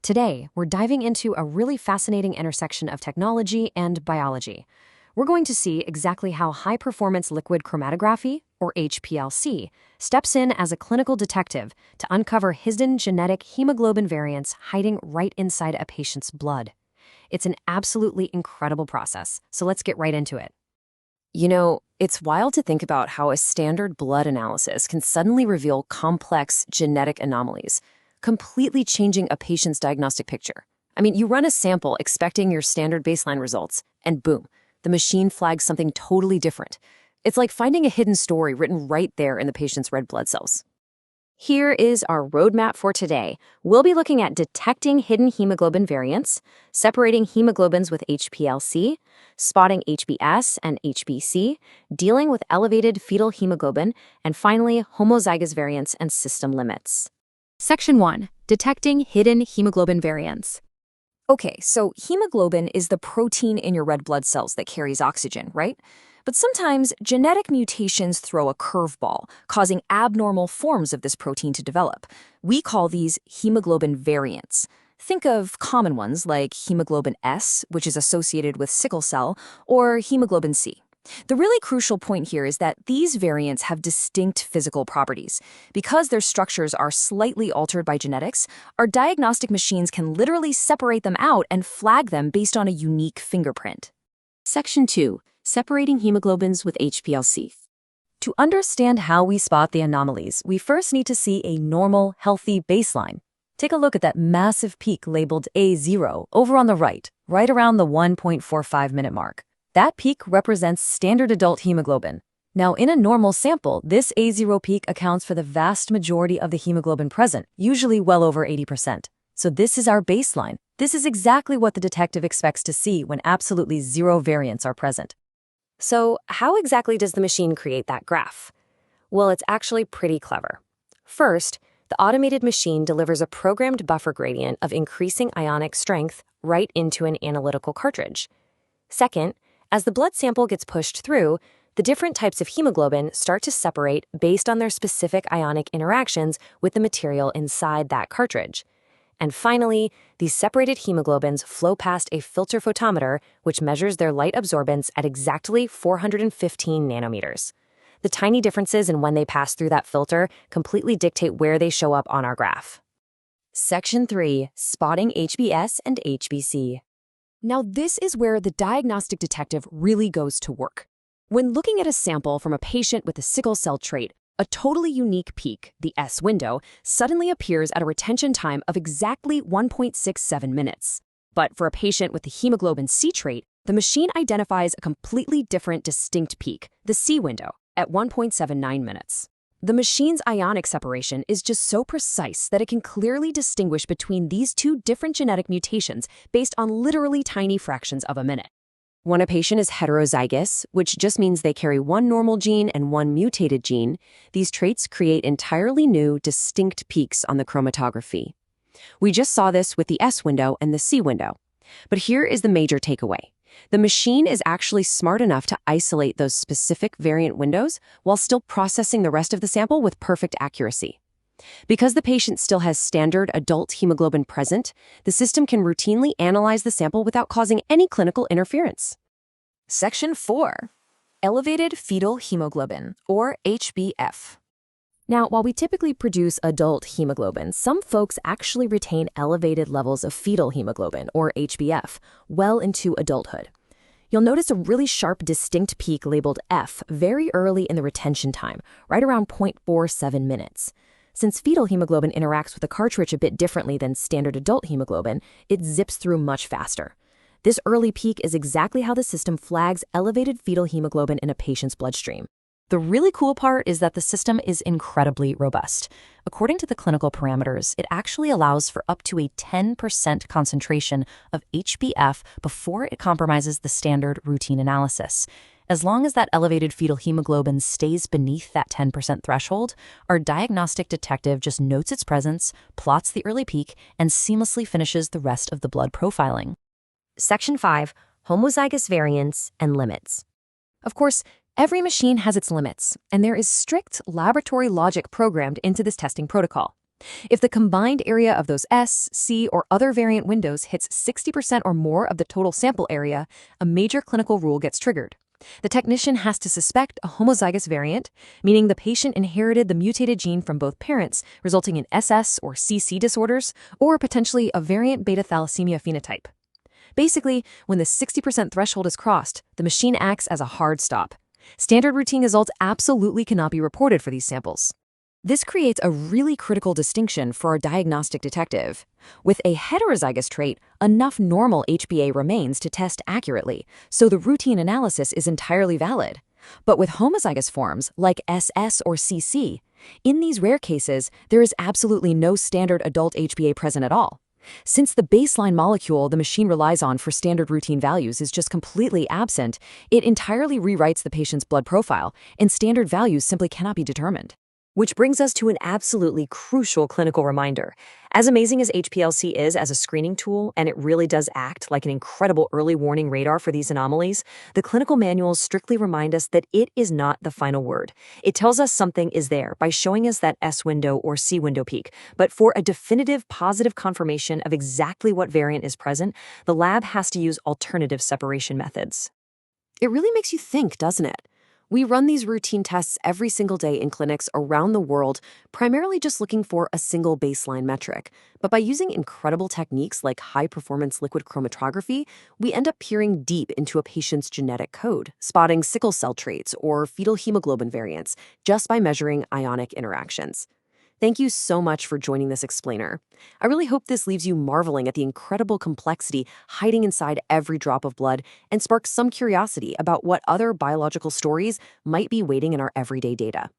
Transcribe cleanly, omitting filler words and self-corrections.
Today, we're diving into a really fascinating intersection of technology and biology. We're going to see exactly how high-performance liquid chromatography, or HPLC, steps in as a clinical detective to uncover hidden genetic hemoglobin variants hiding right inside a patient's blood. It's an absolutely incredible process, so let's get right into it. You know, it's wild to think about how a standard blood analysis can suddenly reveal complex genetic anomalies, completely changing a patient's diagnostic picture. I mean, you run a sample expecting your standard baseline results, and boom, the machine flags something totally different. It's like finding a hidden story written right there in the patient's red blood cells. Here is our roadmap for today. We'll be looking at detecting hidden hemoglobin variants, separating hemoglobins with HPLC, spotting HbS and HbC, dealing with elevated fetal hemoglobin, and finally, homozygous variants and system limits. Section 1. Detecting hidden hemoglobin variants. Okay, so hemoglobin is the protein in your red blood cells that carries oxygen, right? But sometimes genetic mutations throw a curveball, causing abnormal forms of this protein to develop. We call these hemoglobin variants. Think of common ones like hemoglobin S, which is associated with sickle cell, or hemoglobin C. The really crucial point here is that these variants have distinct physical properties. Because their structures are slightly altered by genetics, our diagnostic machines can literally separate them out and flag them based on a unique fingerprint. Section 2. Separating hemoglobins with HPLC. To understand how we spot the anomalies, we first need to see a normal, healthy baseline. Take a look at that massive peak labeled A0 over on the right around the 1.45-minute mark. That peak represents standard adult hemoglobin. Now, in a normal sample, this A0 peak accounts for the vast majority of the hemoglobin present, usually well over 80%. So this is our baseline. This is exactly what the detective expects to see when absolutely zero variants are present. So how exactly does the machine create that graph? Well, it's actually pretty clever. First, the automated machine delivers a programmed buffer gradient of increasing ionic strength right into an analytical cartridge. Second, as the blood sample gets pushed through, the different types of hemoglobin start to separate based on their specific ionic interactions with the material inside that cartridge. And finally, these separated hemoglobins flow past a filter photometer, which measures their light absorbance at exactly 415 nanometers. The tiny differences in when they pass through that filter completely dictate where they show up on our graph. Section 3. Spotting HbS and HbC. Now, this is where the diagnostic detective really goes to work. When looking at a sample from a patient with a sickle cell trait, a totally unique peak, the S window, suddenly appears at a retention time of exactly 1.67 minutes. But for a patient with the hemoglobin C trait, the machine identifies a completely different distinct peak, the C window, at 1.79 minutes. The machine's ionic separation is just so precise that it can clearly distinguish between these two different genetic mutations based on literally tiny fractions of a minute. When a patient is heterozygous, which just means they carry one normal gene and one mutated gene, these traits create entirely new, distinct peaks on the chromatography. We just saw this with the S window and the C window. But here is the major takeaway. The machine is actually smart enough to isolate those specific variant windows while still processing the rest of the sample with perfect accuracy. Because the patient still has standard adult hemoglobin present, the system can routinely analyze the sample without causing any clinical interference. Section 4. Elevated fetal hemoglobin, or HbF. Now, while we typically produce adult hemoglobin, some folks actually retain elevated levels of fetal hemoglobin, or HbF, well into adulthood. You'll notice a really sharp, distinct peak labeled F very early in the retention time, right around 0.47 minutes. Since fetal hemoglobin interacts with the cartridge a bit differently than standard adult hemoglobin, it zips through much faster. This early peak is exactly how the system flags elevated fetal hemoglobin in a patient's bloodstream. The really cool part is that the system is incredibly robust. According to the clinical parameters, it actually allows for up to a 10% concentration of HbF before it compromises the standard routine analysis. As long as that elevated fetal hemoglobin stays beneath that 10% threshold, our diagnostic detective just notes its presence, plots the early peak, and seamlessly finishes the rest of the blood profiling. Section 5. Homozygous variants and limits. Of course, every machine has its limits, and there is strict laboratory logic programmed into this testing protocol. If the combined area of those S, C, or other variant windows hits 60% or more of the total sample area, a major clinical rule gets triggered. The technician has to suspect a homozygous variant, meaning the patient inherited the mutated gene from both parents, resulting in SS or CC disorders, or potentially a variant beta thalassemia phenotype. Basically, when the 60% threshold is crossed, the machine acts as a hard stop. Standard routine results absolutely cannot be reported for these samples. This creates a really critical distinction for our diagnostic detective. With a heterozygous trait, enough normal HbA remains to test accurately, so the routine analysis is entirely valid. But with homozygous forms, like SS or CC, in these rare cases, there is absolutely no standard adult HbA present at all. Since the baseline molecule the machine relies on for standard routine values is just completely absent, it entirely rewrites the patient's blood profile, and standard values simply cannot be determined. Which brings us to an absolutely crucial clinical reminder. As amazing as HPLC is as a screening tool, and it really does act like an incredible early warning radar for these anomalies, the clinical manuals strictly remind us that it is not the final word. It tells us something is there by showing us that S window or C window peak, but for a definitive positive confirmation of exactly what variant is present, the lab has to use alternative separation methods. It really makes you think, doesn't it? We run these routine tests every single day in clinics around the world, primarily just looking for a single baseline metric. But by using incredible techniques like high-performance liquid chromatography, we end up peering deep into a patient's genetic code, spotting sickle cell traits or fetal hemoglobin variants just by measuring ionic interactions. Thank you so much for joining this explainer. I really hope this leaves you marveling at the incredible complexity hiding inside every drop of blood and sparks some curiosity about what other biological stories might be waiting in our everyday data.